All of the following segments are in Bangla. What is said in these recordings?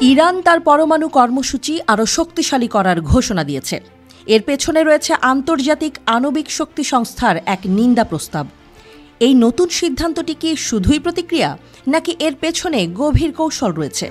ইরান তার পরমাণু কর্মসূচি আরও শক্তিশালী করার ঘোষণা দিয়েছে। এর পেছনে রয়েছে আন্তর্জাতিক আণবিক শক্তি সংস্থার এক নিন্দা প্রস্তাব। এই নতুন সিদ্ধান্তটি কি শুধুই প্রতিক্রিয়া, নাকি এর পেছনে গভীর কৌশল রয়েছে?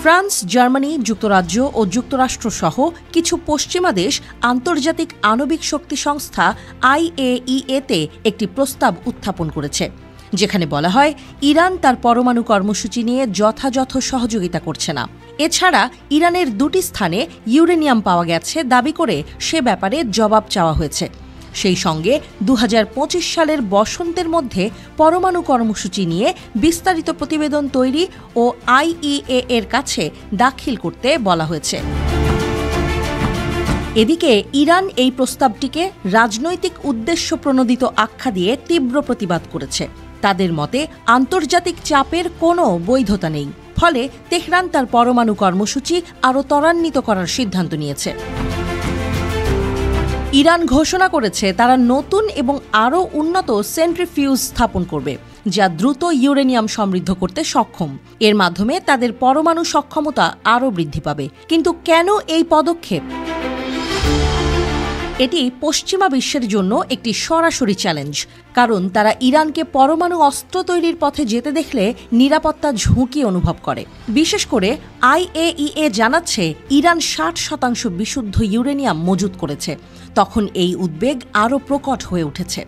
ফ্রান্স, জার্মানি, যুক্তরাজ্য ও যুক্তরাষ্ট্রসহ কিছু পশ্চিমা দেশ আন্তর্জাতিক আণবিক শক্তি সংস্থা IAEA-তে একটি প্রস্তাব উত্থাপন করেছে, যেখানে বলা হয় ইরান তার পরমাণু কর্মসূচি নিয়ে যথাযথ সহযোগিতা করছে না। এছাড়া ইরানের দুটি স্থানে ইউরেনিয়াম পাওয়া গেছে দাবি করে সে ব্যাপারে জবাব চাওয়া হয়েছে। সেই সঙ্গে 2025 সালের বসন্তের মধ্যে পরমাণু কর্মসূচি নিয়ে বিস্তারিত প্রতিবেদন তৈরি ও IAEA এর কাছে দাখিল করতে বলা হয়েছে। এদিকে ইরান এই প্রস্তাবটিকে রাজনৈতিক উদ্দেশ্য প্রণোদিত আখ্যা দিয়ে তীব্র প্রতিবাদ করেছে। তাদের মতে আন্তর্জাতিক চাপের কোনো বৈধতা নেই, ফলে তেহরান তার পরমাণু কর্মসূচি আরও ত্বরান্বিত করার সিদ্ধান্ত নিয়েছে। ইরান ঘোষণা করেছে তারা নতুন এবং আরও উন্নত সেন্ট্রিফিউজ স্থাপন করবে, যা দ্রুত ইউরেনিয়াম সমৃদ্ধ করতে সক্ষম। এর মাধ্যমে তাদের পরমাণু সক্ষমতা আরও বৃদ্ধি পাবে। কিন্তু কেন এই পদক্ষেপ? এটি পশ্চিমা বিশ্বের জন্য একটি সরাসরি চ্যালেঞ্জ, কারণ তারা ইরানকে পরমাণু অস্ত্র তৈরির পথে যেতে দেখলে নিরাপত্তা ঝুঁকি অনুভব করে। বিশেষ করে IAEA জানাচ্ছে ইরান 60% বিশুদ্ধ ইউরেনিয়াম মজুত করেছে। তখন এই উদ্বেগ আরও প্রকট হয়ে উঠেছে।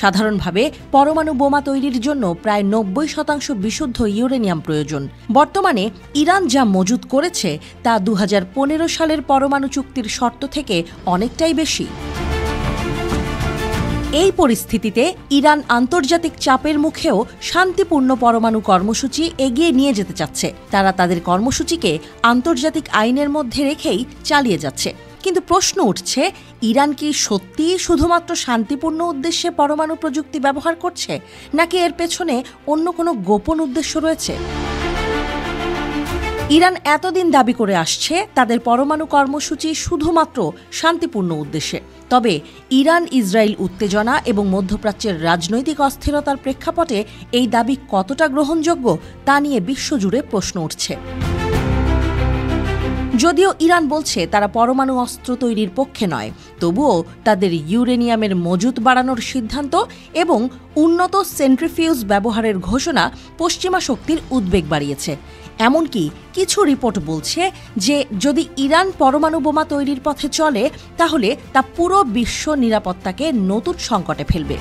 সাধারণভাবে পরমাণু বোমা তৈরির জন্য প্রায় 90% বিশুদ্ধ ইউরেনিয়াম প্রয়োজন। বর্তমানে ইরান যা মজুত করেছে তা 2015 সালের পরমাণু চুক্তির শর্ত থেকে অনেকটাই বেশি। এই পরিস্থিতিতে ইরান আন্তর্জাতিক চাপের মুখেও শান্তিপূর্ণ পরমাণু কর্মসূচি এগিয়ে নিয়ে যেতে চাচ্ছে। তারা তাদের কর্মসূচিকে আন্তর্জাতিক আইনের মধ্যে রেখেই চালিয়ে যাচ্ছে। কিন্তু প্রশ্ন উঠছে, ইরান কি সত্যিই শুধুমাত্র শান্তিপূর্ণ উদ্দেশ্যে পরমাণু প্রযুক্তি ব্যবহার করছে, নাকি এর পেছনে অন্য কোনো গোপন উদ্দেশ্য রয়েছে? ইরান এতদিন দাবি করে আসছে তাদের পরমাণু কর্মসূচি শুধুমাত্র শান্তিপূর্ণ উদ্দেশ্যে। তবে ইরান ইসরায়েল উত্তেজনা এবং মধ্যপ্রাচ্যের রাজনৈতিক অস্থিরতার প্রেক্ষাপটে এই দাবি কতটা গ্রহণযোগ্য তা নিয়ে বিশ্বজুড়ে প্রশ্ন উঠছে। যদিও ইরান বলছে তারা পরমাণু অস্ত্র তৈরির পক্ষে নয়, তবুও তাদের ইউরেনিয়ামের মজুত বাড়ানোর সিদ্ধান্ত এবং উন্নত সেন্ট্রিফিউজ ব্যবহারের ঘোষণা পশ্চিমা শক্তির উদ্বেগ বাড়িয়েছে। এমনকি কিছু রিপোর্ট বলছে যে যদি ইরান পরমাণু বোমা তৈরির পথে চলে, তাহলে তা পুরো বিশ্ব নিরাপত্তাকে নতুন সংকটে ফেলবে।